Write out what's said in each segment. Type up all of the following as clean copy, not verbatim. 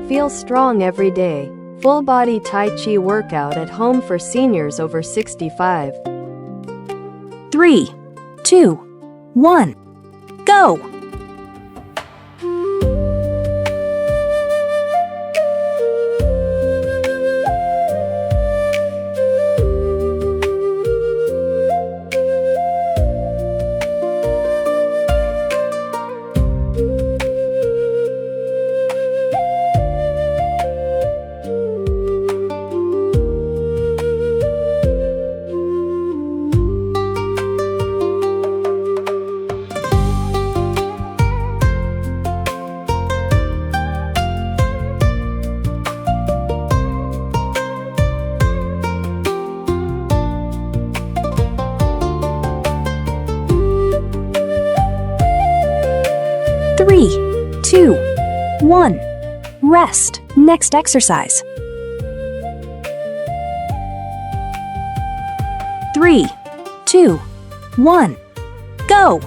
Feel strong every day. Full body Tai Chi workout at home for seniors over 65. 3, 2, 1, go! Three, 2, 1, rest. Next exercise. 3, 2, 1, go!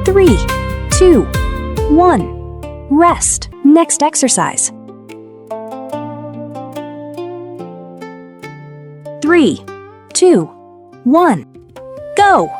3, 2, 1, rest. Next exercise. 3, 2, 1, go!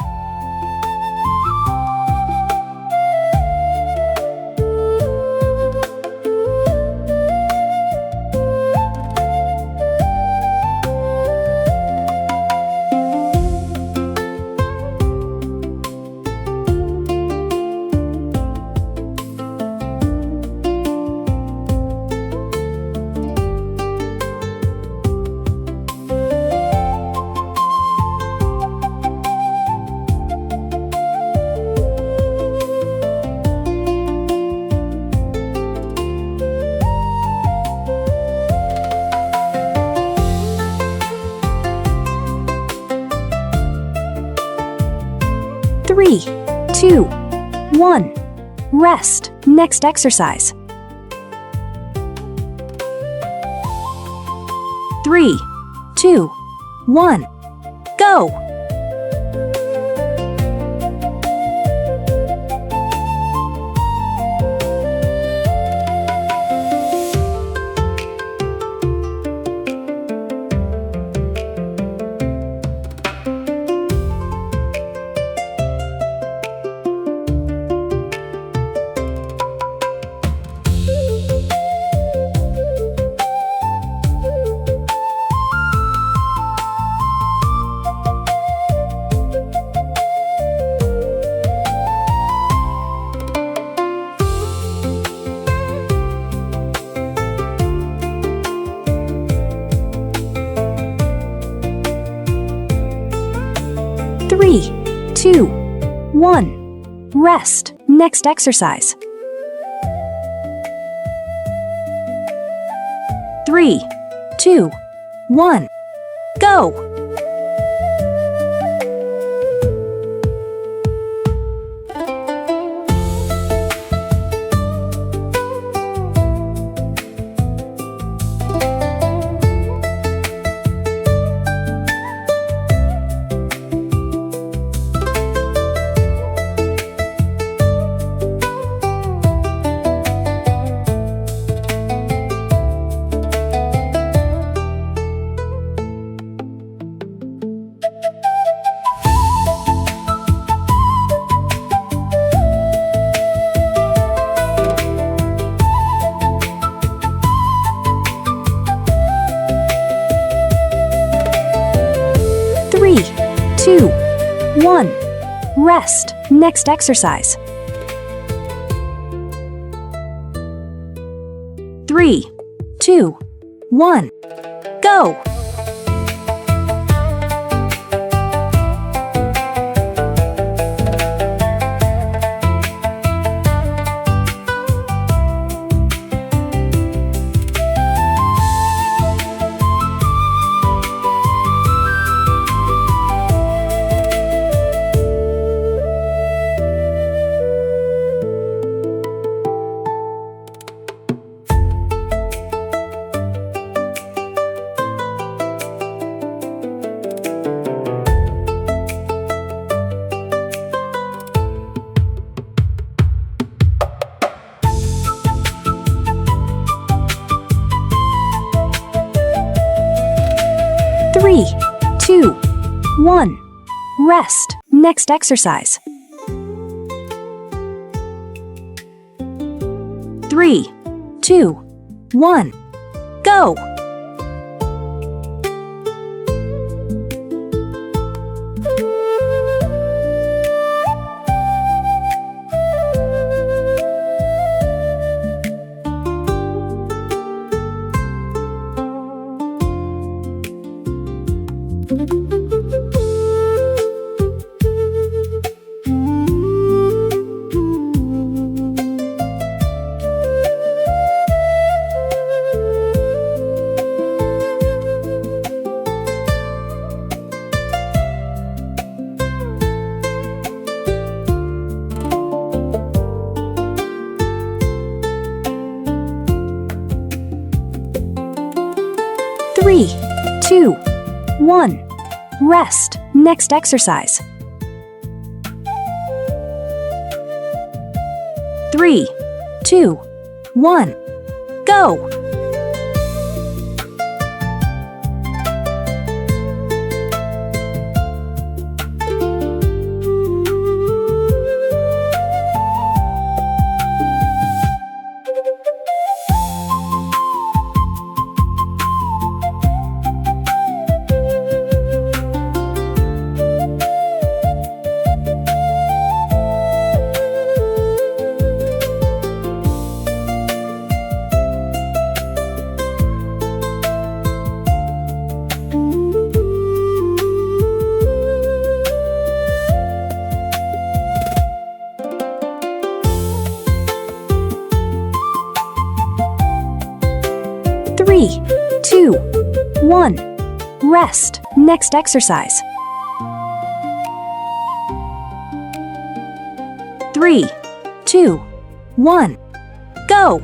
3, 2, 1, rest. Next exercise. 3, 2, 1, go! 3, 2, 1, rest. Next exercise. 3, 2, 1, go! 2, 1, rest. Next exercise. 3, 2, 1, go! 3, 2, 1, rest. Next exercise. 3, 2, 1, go! 3, 2, 1, rest. Next exercise. 3, 2, 1, go! 3, 2, 1, rest. Next exercise. 3, 2, 1, go!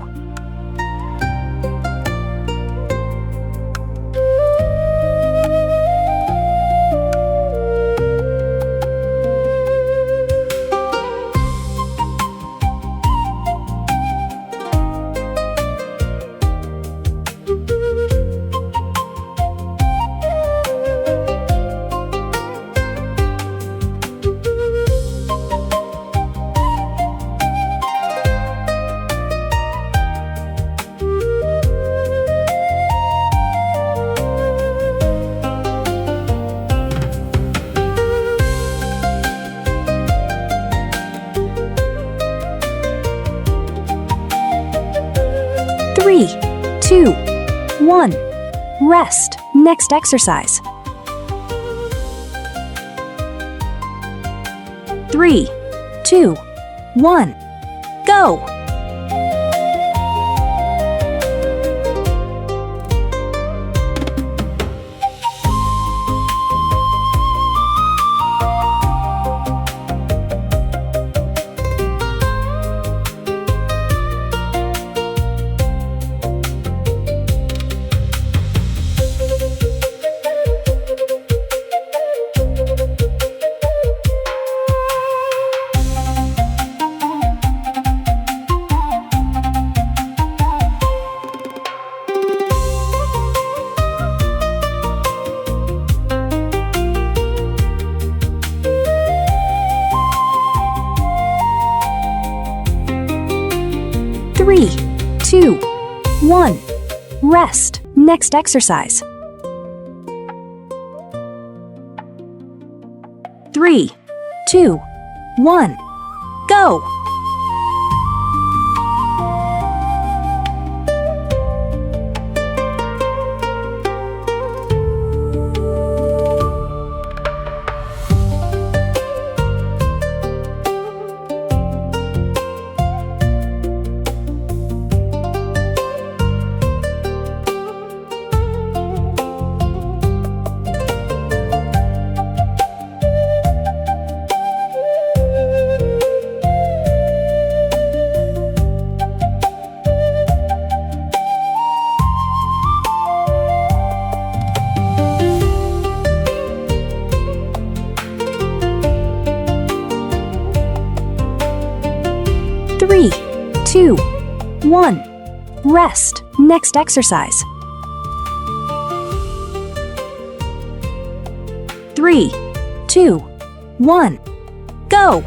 3, 2, 1, rest. Next exercise. 3, 2, 1, go! 3, 2, 1, rest. Next exercise. 3, 2, 1, go! 2, 1. Rest. Next exercise. 3, 2, 1. Go!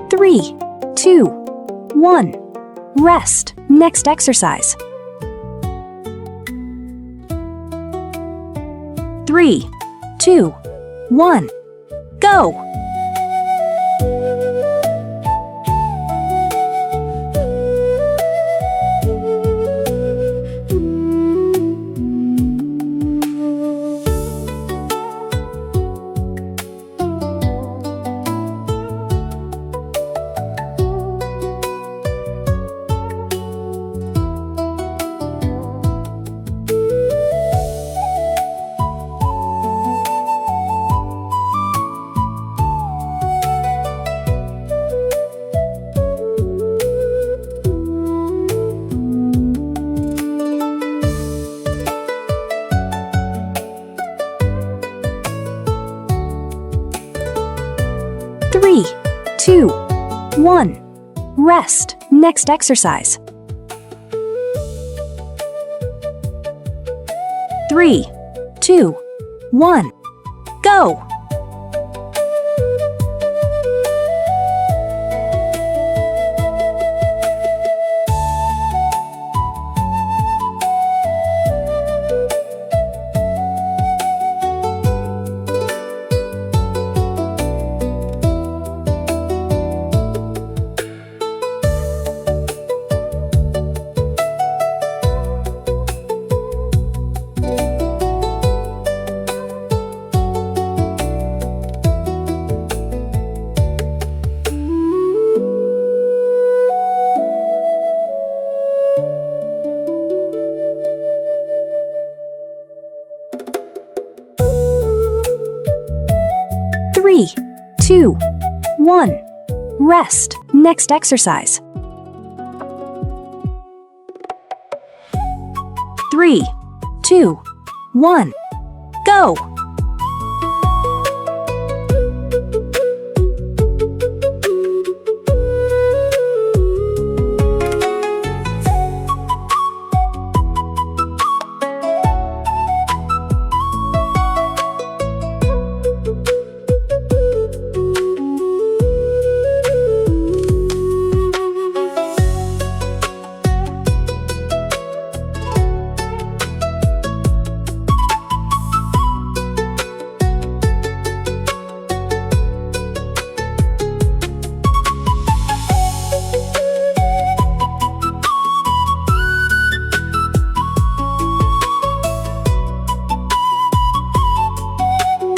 3, 2, 1. Rest. Next exercise. 3, 2, 1. Go! 3, 2, 1. Rest. Next exercise. 3, 2, 1. Go! 3, 2, 1. Rest. Next exercise. 3, 2, 1. Go!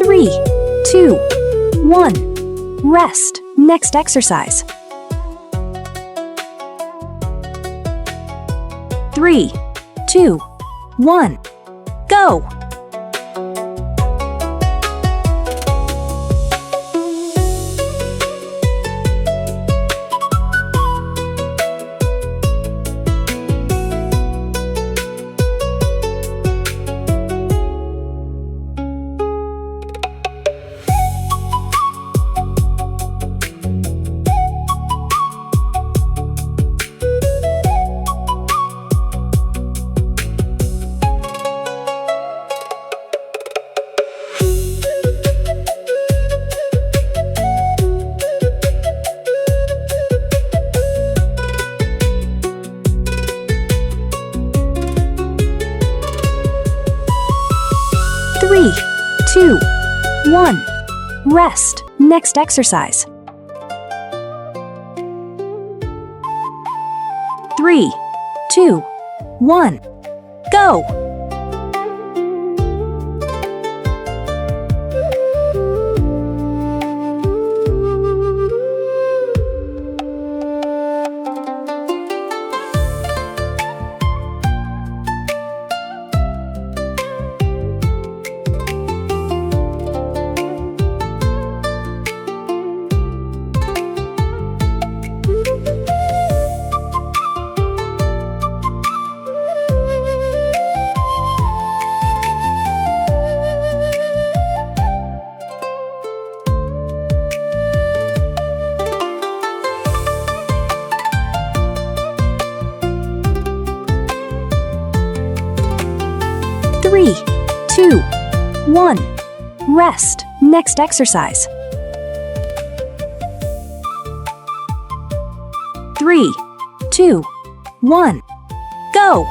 3, 2, 1. Rest. Next exercise. 3, 2, 1. Go! 3, 2, 1. Rest. Next exercise. 3, 2, 1, go! 3, 2, 1, rest. Next exercise. 3, 2, 1, go!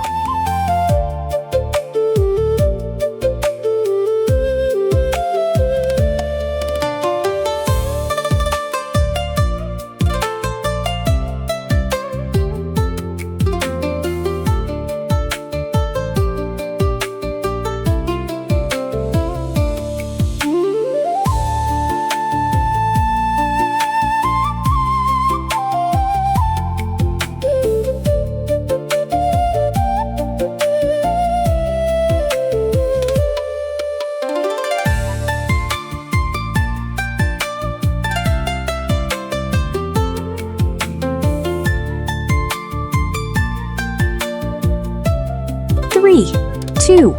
3, 2,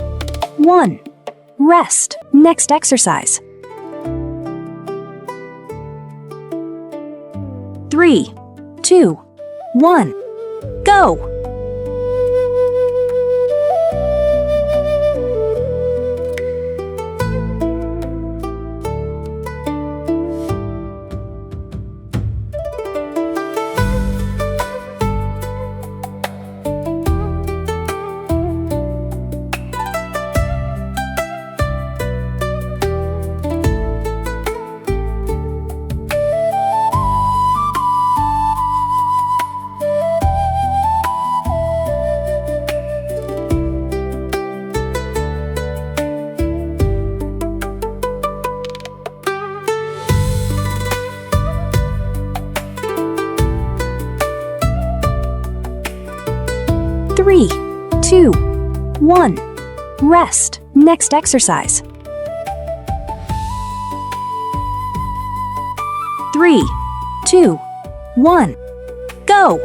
1, rest. Next exercise. 3, 2, 1, go! 3, 2, 1, rest. Next exercise. 3, 2, 1, go!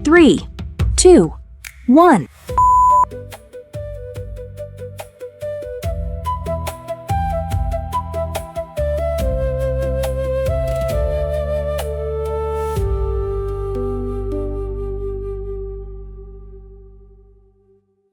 3, 2, 1.